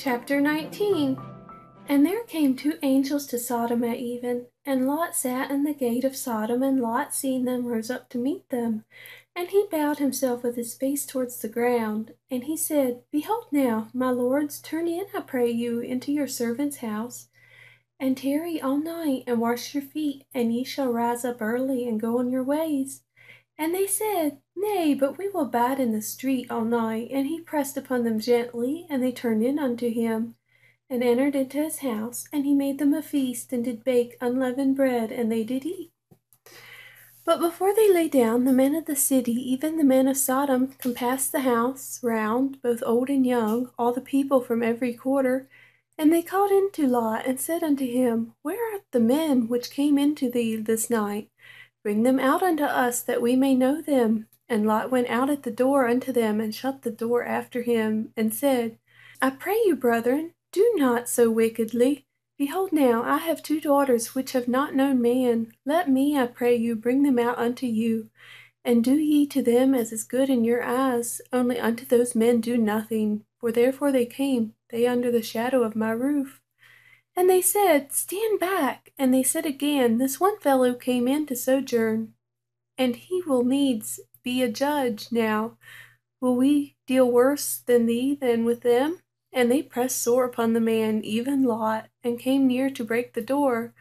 Chapter 19. And there came 2 angels to Sodom at even, and Lot sat in the gate of Sodom, and Lot, seeing them, rose up to meet them. And he bowed himself with his face towards the ground. And he said, Behold now, my lords, turn in, I pray you, into your servant's house, and tarry all night, and wash your feet, and ye shall rise up early, and go on your ways. And they said, Nay, but we will abide in the street all night. And he pressed upon them gently, and they turned in unto him, and entered into his house, and he made them a feast, and did bake unleavened bread, and they did eat. But before they lay down, the men of the city, even the men of Sodom, compassed the house round, both old and young, all the people from every quarter. And they called unto Lot, and said unto him, Where are the men which came into thee this night? Bring them out unto us, that we may know them. And Lot went out at the door unto them, and shut the door after him, and said, I pray you, brethren, do not so wickedly. Behold now, I have 2 daughters which have not known man. Let me, I pray you, bring them out unto you, and do ye to them as is good in your eyes. Only unto those men do nothing, for therefore they came, they under the shadow of my roof. And they said, Stand back. And they said again, This one fellow came in to sojourn, and he will needs be a judge. Now will we deal worse than with them? And they pressed sore upon the man, even Lot, and came near to break the door.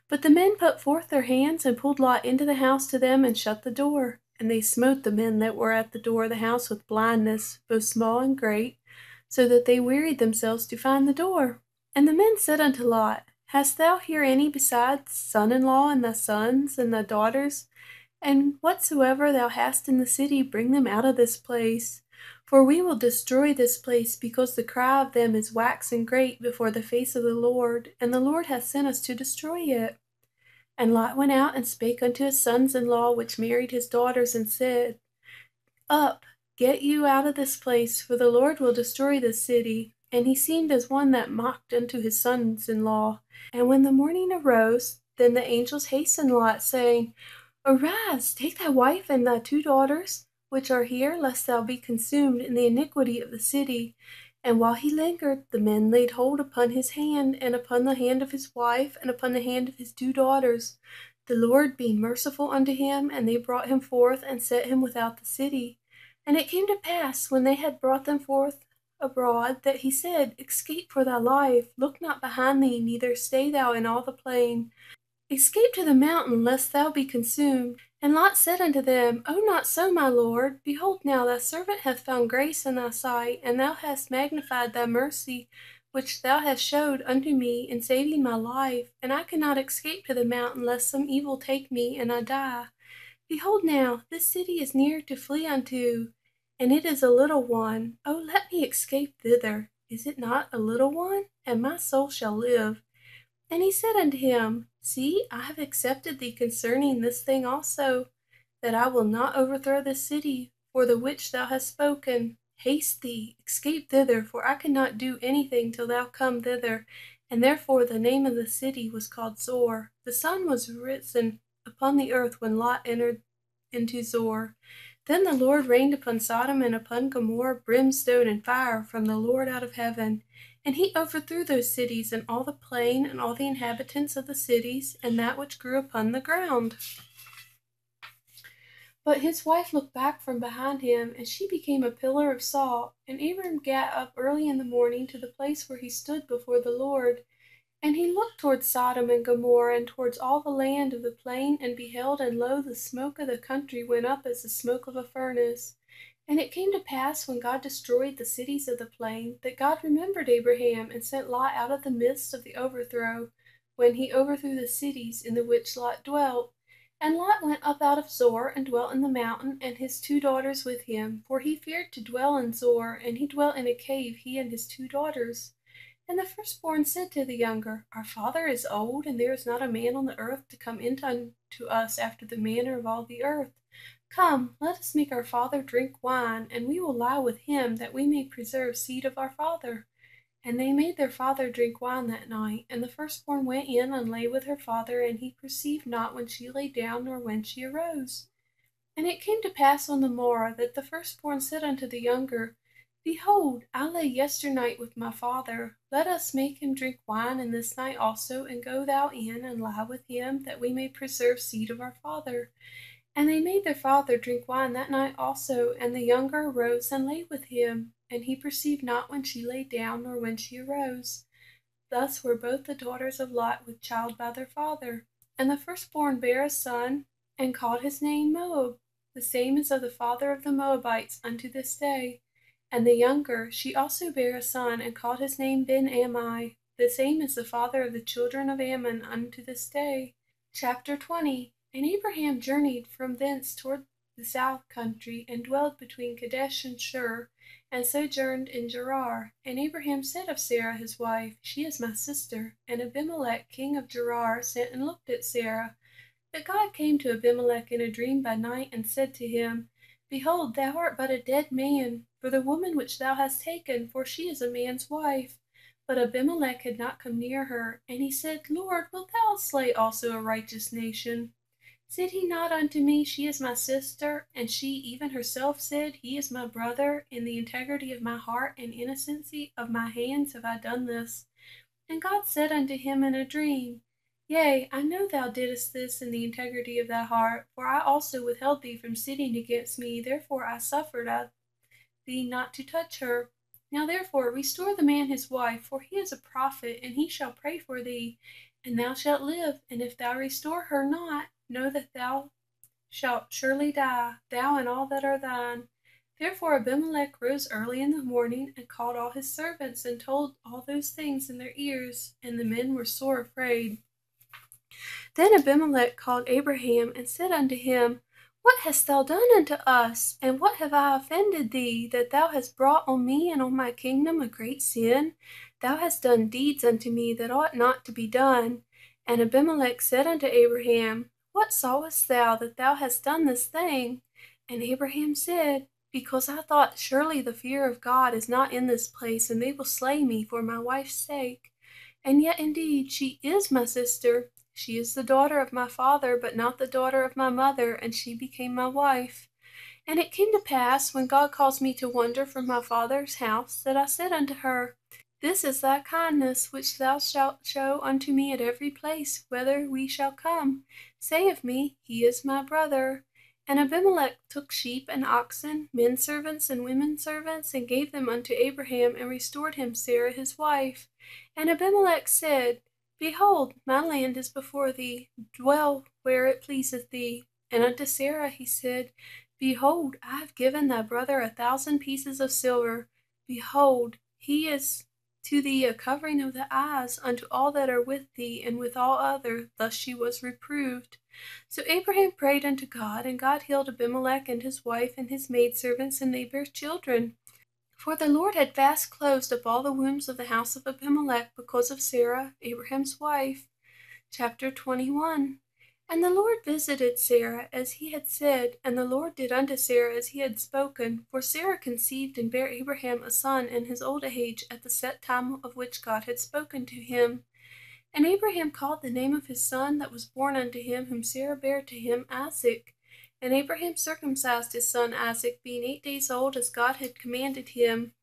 But the men put forth their hands, and pulled Lot into the house to them, and shut the door. And they smote the men that were at the door of the house with blindness, both small and great, so that they wearied themselves to find the door. And the men said unto Lot, Hast thou here any besides son-in-law, and thy sons, and thy daughters? And whatsoever thou hast in the city, bring them out of this place. For we will destroy this place, because the cry of them is waxen great before the face of the Lord, and the Lord hath sent us to destroy it. And Lot went out and spake unto his sons-in-law, which married his daughters, and said, Up, get you out of this place, for the Lord will destroy this city. And he seemed as one that mocked unto his sons-in-law. And when the morning arose, then the angels hastened Lot, saying, Arise, take thy wife and thy 2 daughters, which are here, lest thou be consumed in the iniquity of the city. And while he lingered, the men laid hold upon his hand, and upon the hand of his wife, and upon the hand of his 2 daughters, the Lord being merciful unto him, and they brought him forth, and set him without the city. And it came to pass, when they had brought them forth abroad, that he said, Escape for thy life, look not behind thee, neither stay thou in all the plain. Escape to the mountain, lest thou be consumed. And Lot said unto them, O not so, my lord. Behold now, thy servant hath found grace in thy sight, and thou hast magnified thy mercy, which thou hast showed unto me in saving my life. And I cannot escape to the mountain, lest some evil take me, and I die. Behold now, this city is near to flee unto, and it is a little one. O let me escape thither. Is it not a little one? And my soul shall live. And he said unto him, See, I have accepted thee concerning this thing also, that I will not overthrow this city, for the which thou hast spoken. Haste thee, escape thither, for I cannot do anything till thou come thither. And therefore the name of the city was called Zor. The sun was risen upon the earth when Lot entered into Zor. Then the Lord rained upon Sodom and upon Gomorrah brimstone and fire from the Lord out of heaven. And he overthrew those cities, and all the plain, and all the inhabitants of the cities, and that which grew upon the ground. But his wife looked back from behind him, and she became a pillar of salt. And Abram gat up early in the morning to the place where he stood before the Lord. And he looked towards Sodom and Gomorrah, and towards all the land of the plain, and beheld, and lo, the smoke of the country went up as the smoke of a furnace. And it came to pass, when God destroyed the cities of the plain, that God remembered Abraham, and sent Lot out of the midst of the overthrow, when he overthrew the cities in the which Lot dwelt. And Lot went up out of Zor, and dwelt in the mountain, and his 2 daughters with him, for he feared to dwell in Zor, and he dwelt in a cave, he and his 2 daughters. And the firstborn said to the younger, Our father is old, and there is not a man on the earth to come in unto us after the manner of all the earth. Come, let us make our father drink wine, and we will lie with him, that we may preserve seed of our father. And they made their father drink wine that night. And the firstborn went in and lay with her father, and he perceived not when she lay down, nor when she arose. And it came to pass on the morrow, that the firstborn said unto the younger, Behold, I lay yesternight with my father. Let us make him drink wine in this night also, and go thou in and lie with him, that we may preserve seed of our father. And they made their father drink wine that night also, and the younger arose and lay with him. And he perceived not when she lay down, nor when she arose. Thus were both the daughters of Lot with child by their father. And the firstborn bare a son, and called his name Moab. The same is of the father of the Moabites unto this day. And the younger, she also bare a son, and called his name Ben-Ammi. The same is the father of the children of Ammon unto this day. Chapter 20. And Abraham journeyed from thence toward the south country, and dwelled between Kadesh and Shur, and sojourned in Gerar. And Abraham said of Sarah his wife, She is my sister. And Abimelech king of Gerar sent and looked at Sarah. But God came to Abimelech in a dream by night, and said to him, Behold, thou art but a dead man, for the woman which thou hast taken, for she is a man's wife. But Abimelech had not come near her, and he said, Lord, wilt thou slay also a righteous nation? Said he not unto me, She is my sister? And she even herself said, He is my brother. In the integrity of my heart and innocency of my hands have I done this. And God said unto him in a dream, Yea, I know thou didst this in the integrity of thy heart, for I also withheld thee from sinning against me, therefore I suffered thee not to touch her. Now therefore restore the man his wife, for he is a prophet, and he shall pray for thee, and thou shalt live. And if thou restore her not, know that thou shalt surely die, thou and all that are thine. Therefore Abimelech rose early in the morning, and called all his servants, and told all those things in their ears, and the men were sore afraid. Then Abimelech called Abraham, and said unto him, What hast thou done unto us? And what have I offended thee, that thou hast brought on me and on my kingdom a great sin? Thou hast done deeds unto me that ought not to be done. And Abimelech said unto Abraham, What sawest thou that thou hast done this thing? And Abraham said, Because I thought, surely the fear of God is not in this place, and they will slay me for my wife's sake. And yet indeed she is my sister. She is the daughter of my father, but not the daughter of my mother, and she became my wife. And it came to pass, when God caused me to wander from my father's house, that I said unto her, This is thy kindness, which thou shalt show unto me at every place, whither we shall come. Say of me, He is my brother. And Abimelech took sheep and oxen, men servants and women servants, and gave them unto Abraham, and restored him Sarah his wife. And Abimelech said, Behold, my land is before thee, dwell where it pleaseth thee. And unto Sarah he said, Behold, I have given thy brother 1,000 pieces of silver. Behold, he is to thee a covering of the eyes unto all that are with thee, and with all other. Thus she was reproved. So Abraham prayed unto God, and God healed Abimelech and his wife and his maidservants, and they bare children. For the Lord had fast closed up all the wombs of the house of Abimelech because of Sarah, Abraham's wife. Chapter 21. And the Lord visited Sarah as he had said, and the Lord did unto Sarah as he had spoken. For Sarah conceived and bare Abraham a son in his old age, at the set time of which God had spoken to him. And Abraham called the name of his son that was born unto him, whom Sarah bare to him, Isaac. And Abraham circumcised his son Isaac, being 8 days old, as God had commanded him.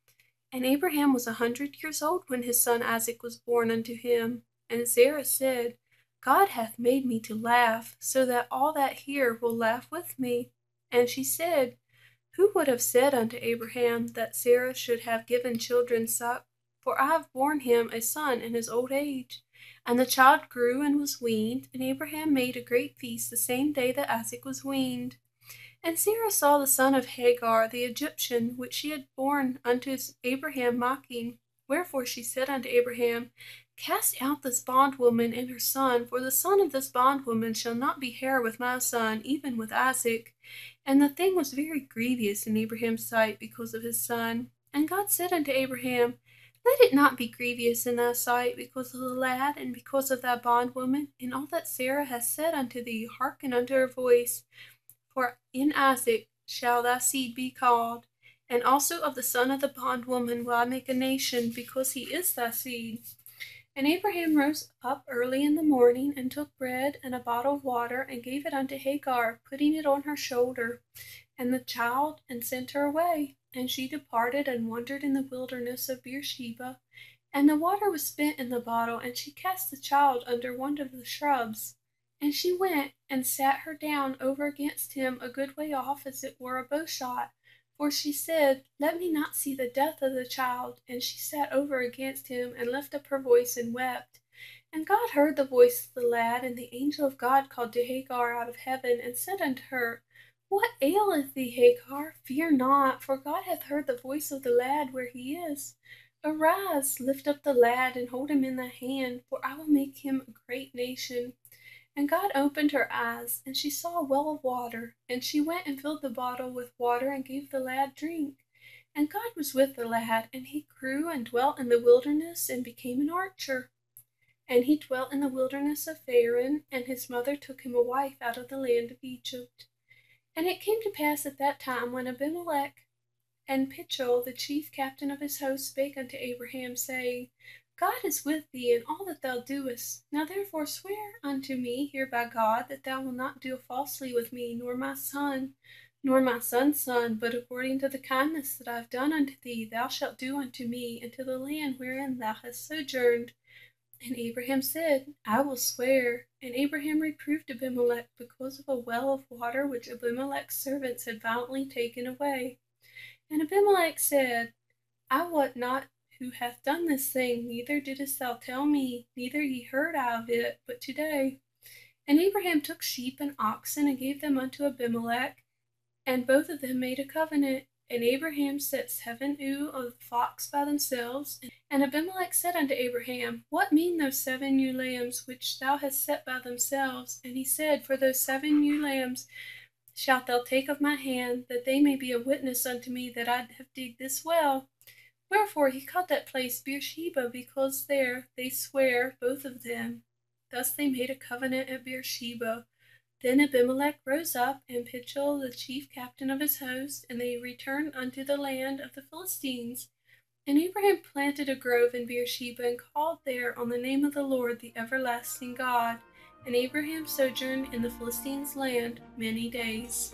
And Abraham was 100 years old when his son Isaac was born unto him. And Sarah said, God hath made me to laugh, so that all that hear will laugh with me. And she said, Who would have said unto Abraham that Sarah should have given children suck? For I have borne him a son in his old age. And the child grew and was weaned, and Abraham made a great feast the same day that Isaac was weaned. And Sarah saw the son of Hagar the Egyptian, which she had borne unto Abraham mocking. Wherefore she said unto Abraham, Cast out this bondwoman and her son, for the son of this bondwoman shall not be heir with my son, even with Isaac. And the thing was very grievous in Abraham's sight because of his son. And God said unto Abraham, Let it not be grievous in thy sight because of the lad, and because of thy bondwoman. In all that Sarah hath said unto thee, hearken unto her voice. For in Isaac shall thy seed be called, and also of the son of the bondwoman will I make a nation, because he is thy seed. And Abraham rose up early in the morning, and took bread and a bottle of water, and gave it unto Hagar, putting it on her shoulder, and the child, and sent her away. And she departed, and wandered in the wilderness of Beersheba. And the water was spent in the bottle, and she cast the child under one of the shrubs. And she went, and sat her down over against him a good way off, as it were a bowshot. For she said, Let me not see the death of the child. And she sat over against him, and lifted up her voice, and wept. And God heard the voice of the lad, and the angel of God called to Hagar out of heaven, and said unto her, What aileth thee, Hagar? Fear not, for God hath heard the voice of the lad where he is. Arise, lift up the lad, and hold him in thy hand, for I will make him a great nation. And God opened her eyes, and she saw a well of water. And she went and filled the bottle with water, and gave the lad drink. And God was with the lad, and he grew and dwelt in the wilderness, and became an archer. And he dwelt in the wilderness of Pharaoh, and his mother took him a wife out of the land of Egypt. And it came to pass at that time, when Abimelech and Pichol, the chief captain of his host, spake unto Abraham, saying, God is with thee in all that thou doest. Now therefore swear unto me here by God, that thou wilt not deal falsely with me, nor my son, nor my son's son, but according to the kindness that I have done unto thee, thou shalt do unto me, and to the land wherein thou hast sojourned. And Abraham said, I will swear. And Abraham reproved Abimelech because of a well of water which Abimelech's servants had violently taken away. And Abimelech said, I wot not who hath done this thing, neither didst thou tell me, neither ye heard I of it, but today. And Abraham took sheep and oxen, and gave them unto Abimelech, and both of them made a covenant. And Abraham set 7 ewe of the flocks by themselves. And Abimelech said unto Abraham, What mean those 7 ewe lambs which thou hast set by themselves? And he said, For those 7 ewe lambs shalt thou take of my hand, that they may be a witness unto me that I have digged this well. Wherefore he called that place Beersheba, because there they sware both of them. Thus they made a covenant at Beersheba. Then Abimelech rose up, and Pichol the chief captain of his host, and they returned unto the land of the Philistines. And Abraham planted a grove in Beersheba, and called there on the name of the Lord, the everlasting God. And Abraham sojourned in the Philistines' land many days.